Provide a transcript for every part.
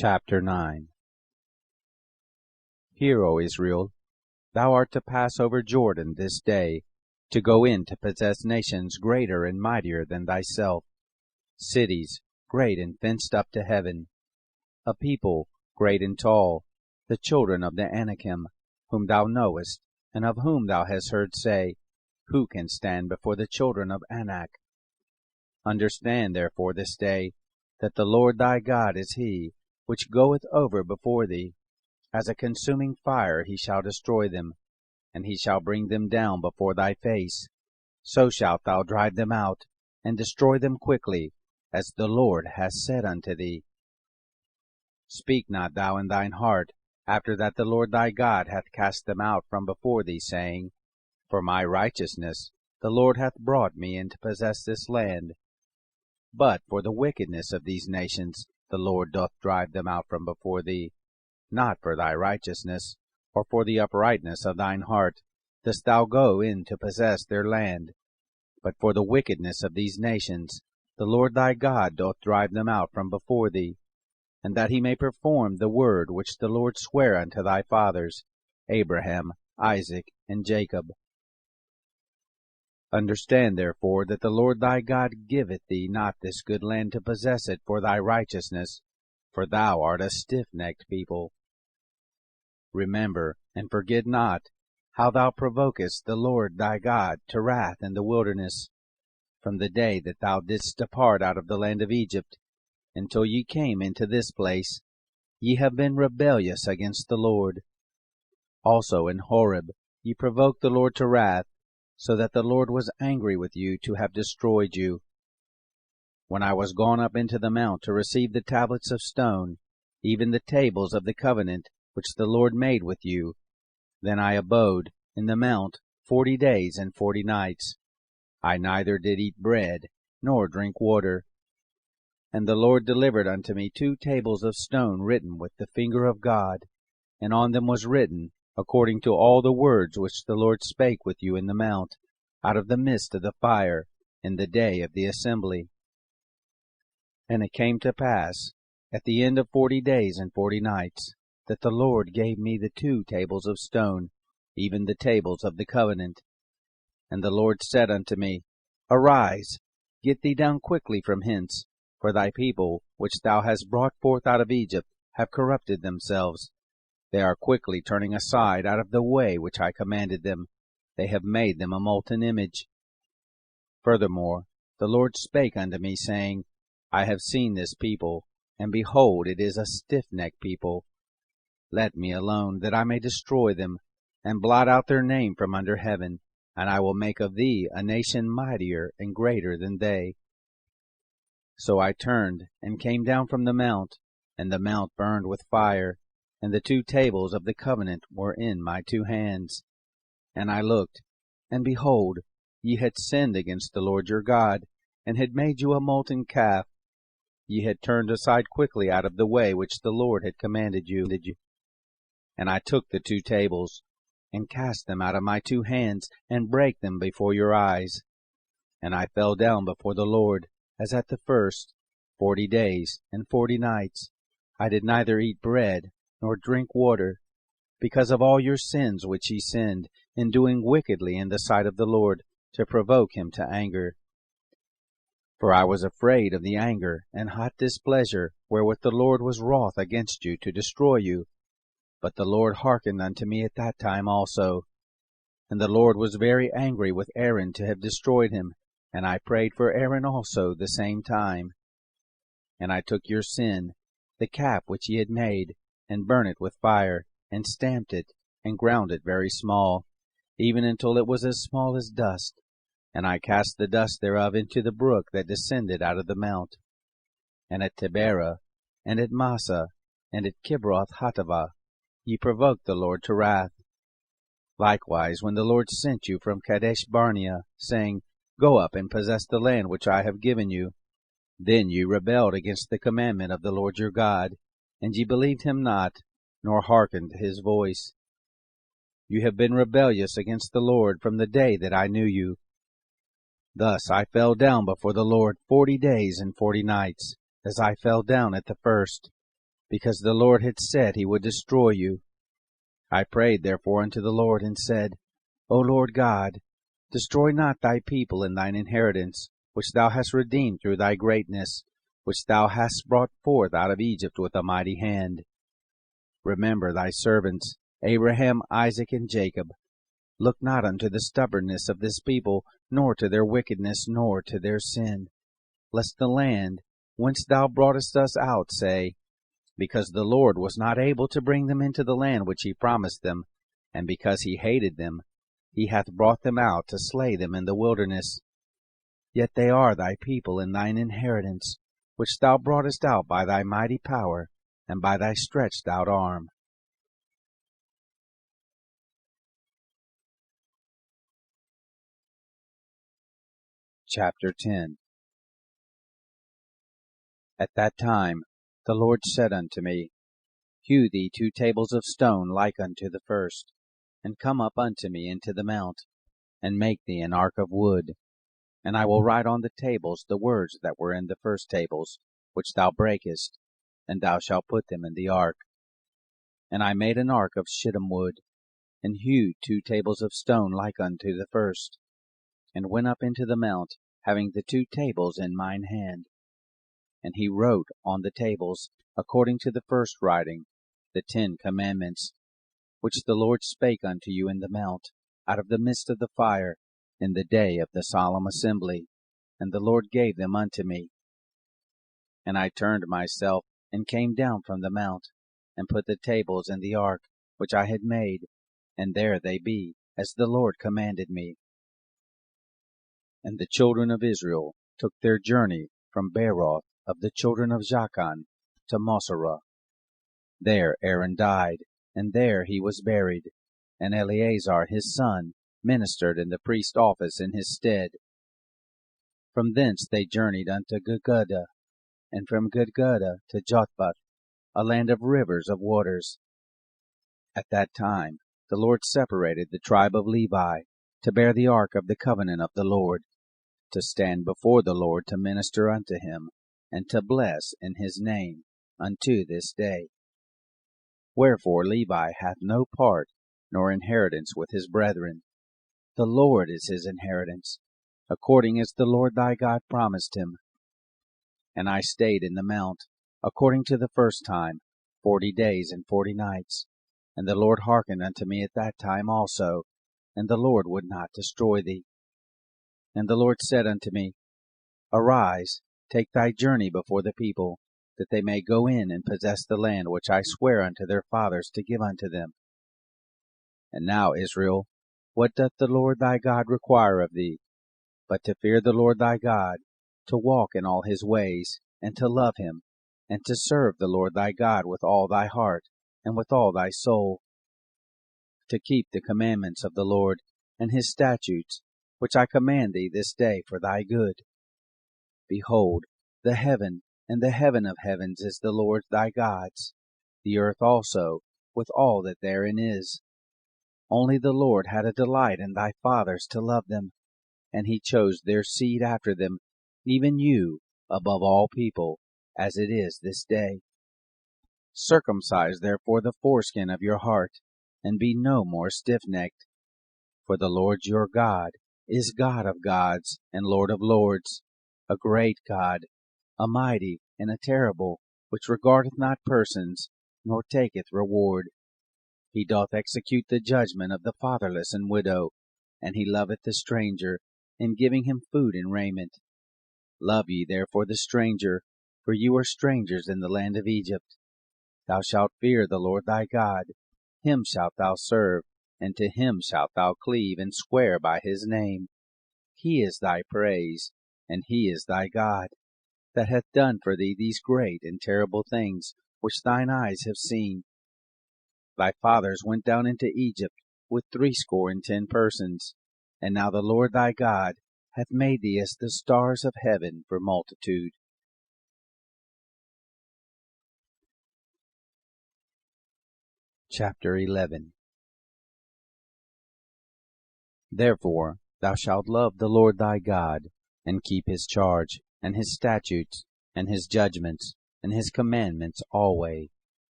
Chapter 9. Hear, O Israel, thou art to pass over Jordan this day, to go in to possess nations greater and mightier than thyself, cities great and fenced up to heaven, a people great and tall, the children of the Anakim, whom thou knowest, and of whom thou hast heard say, Who can stand before the children of Anak? Understand therefore this day, that the Lord thy God is he, which goeth over before thee. As a consuming fire he shall destroy them, and he shall bring them down before thy face. So shalt thou drive them out, and destroy them quickly, as the Lord hath said unto thee. Speak not thou in thine heart, after that the Lord thy God hath cast them out from before thee, saying, For my righteousness the Lord hath brought me in to possess this land. But for the wickedness of these nations the Lord doth drive them out from before thee. Not for thy righteousness, or for the uprightness of thine heart, dost thou go in to possess their land. But for the wickedness of these nations the Lord thy God doth drive them out from before thee, and that he may perform the word which the Lord sware unto thy fathers, Abraham, Isaac, and Jacob. Understand therefore that the Lord thy God giveth thee not this good land to possess it for thy righteousness, for thou art a stiff-necked people. Remember, and forget not, how thou provokest the Lord thy God to wrath in the wilderness, from the day that thou didst depart out of the land of Egypt, until ye came into this place. Ye have been rebellious against the Lord. Also in Horeb ye provoked the Lord to wrath, so that the Lord was angry with you to have destroyed you. When I was gone up into the mount to receive the tablets of stone, even the tables of the covenant which the Lord made with you, then I abode in the mount 40 days and 40 nights. I neither did eat bread, nor drink water. And the Lord delivered unto me 2 tables of stone written with the finger of God, and on them was written, according to all the words which the Lord spake with you in the mount, out of the midst of the fire, in the day of the assembly. And it came to pass, at the end of 40 days and 40 nights, that the Lord gave me the 2 tables of stone, even the tables of the covenant. And the Lord said unto me, Arise, get thee down quickly from hence, for thy people, which thou hast brought forth out of Egypt, have corrupted themselves. They are quickly turning aside out of the way which I commanded them. They have made them a molten image. Furthermore, the Lord spake unto me, saying, I have seen this people, and behold, it is a stiff-necked people. Let me alone, that I may destroy them, and blot out their name from under heaven, and I will make of thee a nation mightier and greater than they. So I turned, and came down from the mount, and the mount burned with fire, and the 2 tables of the covenant were in my 2 hands. And I looked, and behold, ye had sinned against the Lord your God, and had made you a molten calf. Ye had turned aside quickly out of the way which the Lord had commanded you. And I took the 2 tables, and cast them out of my 2 hands, and brake them before your eyes. And I fell down before the Lord, as at the first, 40 days and 40 nights. I did neither eat bread, nor drink water, because of all your sins which ye sinned, in doing wickedly in the sight of the Lord, to provoke him to anger. For I was afraid of the anger and hot displeasure wherewith the Lord was wroth against you to destroy you. But the Lord hearkened unto me at that time also. And the Lord was very angry with Aaron to have destroyed him, and I prayed for Aaron also the same time. And I took your sin, the calf which ye had made, and burnt it with fire, and stamped it, and ground it very small, even until it was as small as dust. And I cast the dust thereof into the brook that descended out of the mount. And at Taberah, and at Massah, and at Kibroth Hattaavah, ye provoked the Lord to wrath. Likewise, when the Lord sent you from Kadesh Barnea, saying, Go up and possess the land which I have given you, then ye rebelled against the commandment of the Lord your God, and ye believed him not, nor hearkened to his voice. You have been rebellious against the Lord from the day that I knew you. Thus I fell down before the Lord 40 days and 40 nights, as I fell down at the first. because the Lord had said he would destroy you. I prayed therefore unto the Lord, and said, O Lord God, destroy not thy people and thine inheritance, which thou hast redeemed through thy greatness, which thou hast brought forth out of Egypt with a mighty hand. Remember thy servants, Abraham, Isaac, and Jacob. Look not unto the stubbornness of this people, nor to their wickedness, nor to their sin, lest the land whence thou broughtest us out say, because the Lord was not able to bring them into the land which he promised them, and because he hated them, he hath brought them out to slay them in the wilderness. Yet they are thy people and thine inheritance, which thou broughtest out by thy mighty power, and by thy stretched out arm. Chapter 10. At that time the Lord said unto me, Hew thee 2 tables of stone like unto the first, and come up unto me into the mount, and make thee an ark of wood. And I will write on the tables the words that were in the first tables, which thou breakest, and thou shalt put them in the ark. And I made an ark of shittim wood, and hewed 2 tables of stone like unto the first, and went up into the mount, having the 2 tables in mine hand. And he wrote on the tables, according to the first writing, the 10 commandments, which the Lord spake unto you in the mount, out of the midst of the fire, in the day of the solemn assembly. And the Lord gave them unto me. And I turned myself, and came down from the mount, and put the tables in the ark, which I had made, and there they be, as the Lord commanded me. And the children of Israel took their journey from Beeroth of the children of Jachan to Moserah. There Aaron died, and there he was buried, and Eleazar his son ministered in the priest's office in his stead. From thence they journeyed unto Gudgodah, and from Gudgodah to Jotbath, a land of rivers of waters. At that time the Lord separated the tribe of Levi to bear the ark of the covenant of the Lord, to stand before the Lord to minister unto him, and to bless in his name unto this day. Wherefore Levi hath no part nor inheritance with his brethren. The Lord is his inheritance, according as the Lord thy God promised him. And I stayed in the mount, according to the first time, 40 days and 40 nights. And the Lord hearkened unto me at that time also, and the Lord would not destroy thee. And the Lord said unto me, Arise, take thy journey before the people, that they may go in and possess the land which I swear unto their fathers to give unto them. And now, Israel, what doth the Lord thy God require of thee, but to fear the Lord thy God, to walk in all his ways, and to love him, and to serve the Lord thy God with all thy heart, and with all thy soul, to keep the commandments of the Lord, and his statutes, which I command thee this day for thy good. Behold, the heaven and the heaven of heavens is the Lord thy God's, the earth also, with all that therein is. Only the Lord had a delight in thy fathers to love them, and he chose their seed after them, even you, above all people, as it is this day. Circumcise therefore the foreskin of your heart, and be no more stiff-necked. For the Lord your God is God of gods and Lord of lords, a great God, a mighty and a terrible, which regardeth not persons, nor taketh reward. He doth execute the judgment of the fatherless and widow, and he loveth the stranger, in giving him food and raiment. Love ye therefore the stranger, for you are strangers in the land of Egypt. Thou shalt fear the Lord thy God, him shalt thou serve, and to him shalt thou cleave, and swear by his name. He is thy praise, and he is thy God, that hath done for thee these great and terrible things, which thine eyes have seen. Thy fathers went down into Egypt with 60 persons, and now the Lord thy God hath made thee as the stars of heaven for multitude. Chapter 11. Therefore thou shalt love the Lord thy God, and keep his charge, and his statutes, and his judgments, and his commandments alway,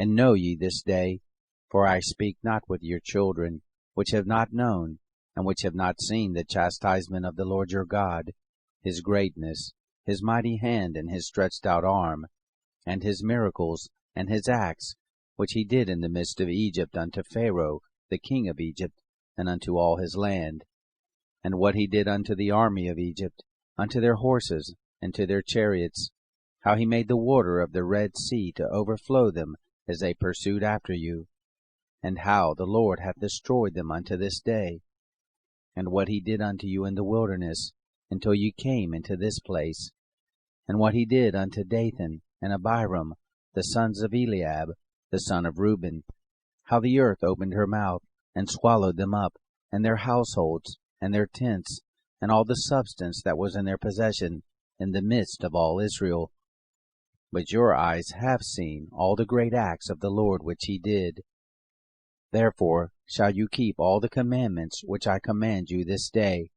And know ye this day, for I speak not with your children, which have not known, and which have not seen the chastisement of the Lord your God, his greatness, his mighty hand, and his stretched out arm, and his miracles, and his acts, which he did in the midst of Egypt unto Pharaoh the king of Egypt, and unto all his land, and what he did unto the army of Egypt, unto their horses, and to their chariots, how he made the water of the Red Sea to overflow them as they pursued after you, and how the Lord hath destroyed them unto this day, and what he did unto you in the wilderness, until you came into this place, and what he did unto Dathan and Abiram, the sons of Eliab, the son of Reuben, how the earth opened her mouth, and swallowed them up, and their households, and their tents, and all the substance that was in their possession, in the midst of all Israel. But your eyes have seen all the great acts of the Lord which he did. Therefore shall you keep all the commandments which I command you this day,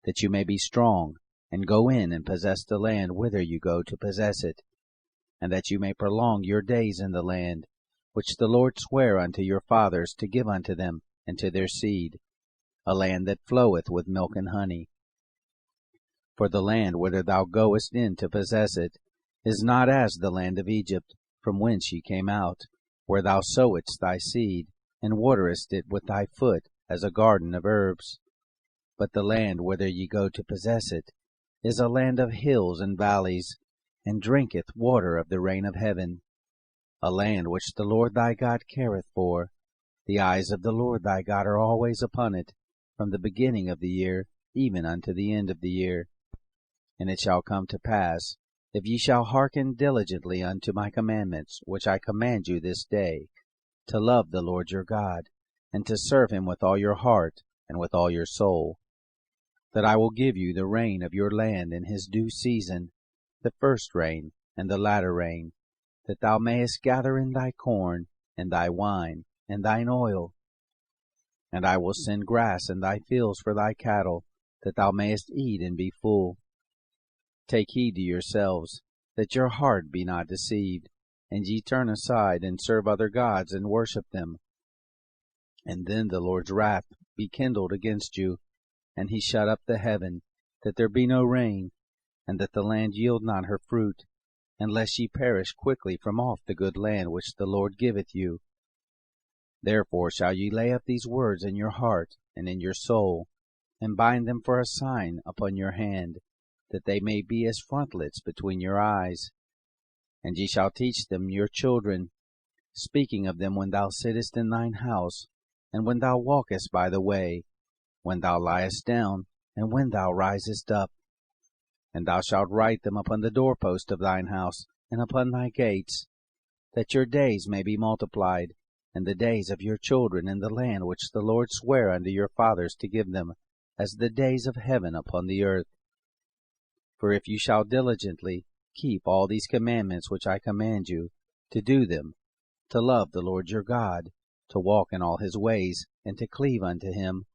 that you may be strong, and go in and possess the land whither you go to possess it, and that you may prolong your days in the land, which the Lord sware unto your fathers to give unto them and to their seed, a land that floweth with milk and honey. For the land whither thou goest in to possess it is not as the land of Egypt, from whence ye came out, where thou sowedst thy seed, and waterest it with thy foot as a garden of herbs. But the land whither ye go to possess it is a land of hills and valleys, and drinketh water of the rain of heaven, a land which the Lord thy God careth for. The eyes of the Lord thy God are always upon it, from the beginning of the year even unto the end of the year. And it shall come to pass, if ye shall hearken diligently unto my commandments, which I command you this day, to love the Lord your God, and to serve him with all your heart and with all your soul, that I will give you the rain of your land in his due season, the first rain and the latter rain, that thou mayest gather in thy corn, and thy wine, and thine oil. And I will send grass in thy fields for thy cattle, that thou mayest eat and be full. Take heed to yourselves, that your heart be not deceived, and ye turn aside and serve other gods and worship them. And then the Lord's wrath be kindled against you, and he shut up the heaven, that there be no rain, and that the land yield not her fruit, unless ye perish quickly from off the good land which the Lord giveth you. Therefore shall ye lay up these words in your heart and in your soul, and bind them for a sign upon your hand, that they may be as frontlets between your eyes. And ye shall teach them your children, speaking of them when thou sittest in thine house, and when thou walkest by the way, when thou liest down, and when thou risest up. And thou shalt write them upon the doorpost of thine house, and upon thy gates, that your days may be multiplied, and the days of your children in the land which the Lord sware unto your fathers to give them, as the days of heaven upon the earth. For if you shall diligently keep all these commandments which I command you, to do them, to love the Lord your God, to walk in all his ways, and to cleave unto him,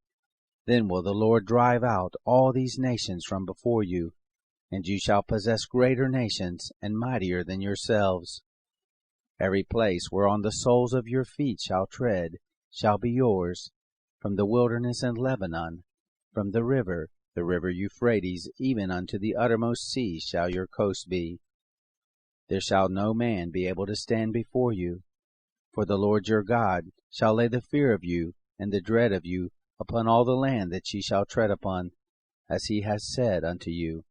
then will the Lord drive out all these nations from before you, and you shall possess greater nations and mightier than yourselves. Every place whereon the soles of your feet shall tread shall be yours, from the wilderness and Lebanon, from the river Euphrates, even unto the uttermost sea shall your coast be. There shall no man be able to stand before you, for the Lord your God shall lay the fear of you and the dread of you upon all the land that ye shall tread upon, as he has said unto you.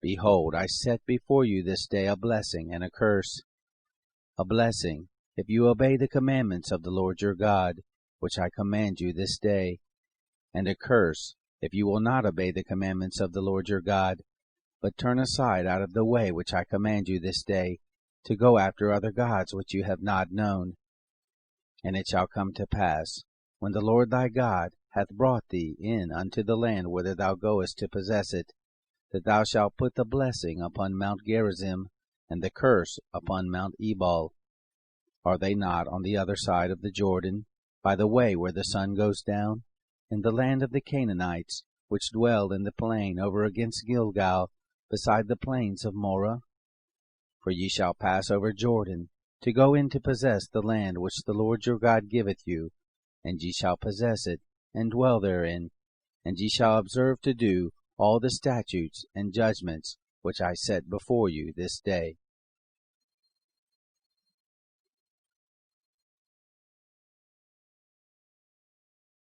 Behold, I set before you this day a blessing and a curse. A blessing, if you obey the commandments of the Lord your God, which I command you this day, and a curse, if you will not obey the commandments of the Lord your God, but turn aside out of the way which I command you this day, to go after other gods which you have not known. And it shall come to pass, when the Lord thy God hath brought thee in unto the land whither thou goest to possess it, that thou shalt put the blessing upon Mount Gerizim, and the curse upon Mount Ebal. Are they not on the other side of the Jordan, by the way where the sun goes down, in the land of the Canaanites, which dwell in the plain over against Gilgal, beside the plains of Moreh? For ye shall pass over Jordan, to go in to possess the land which the Lord your God giveth you, and ye shall possess it, and dwell therein, and ye shall observe to do all the statutes and judgments which I set before you this day.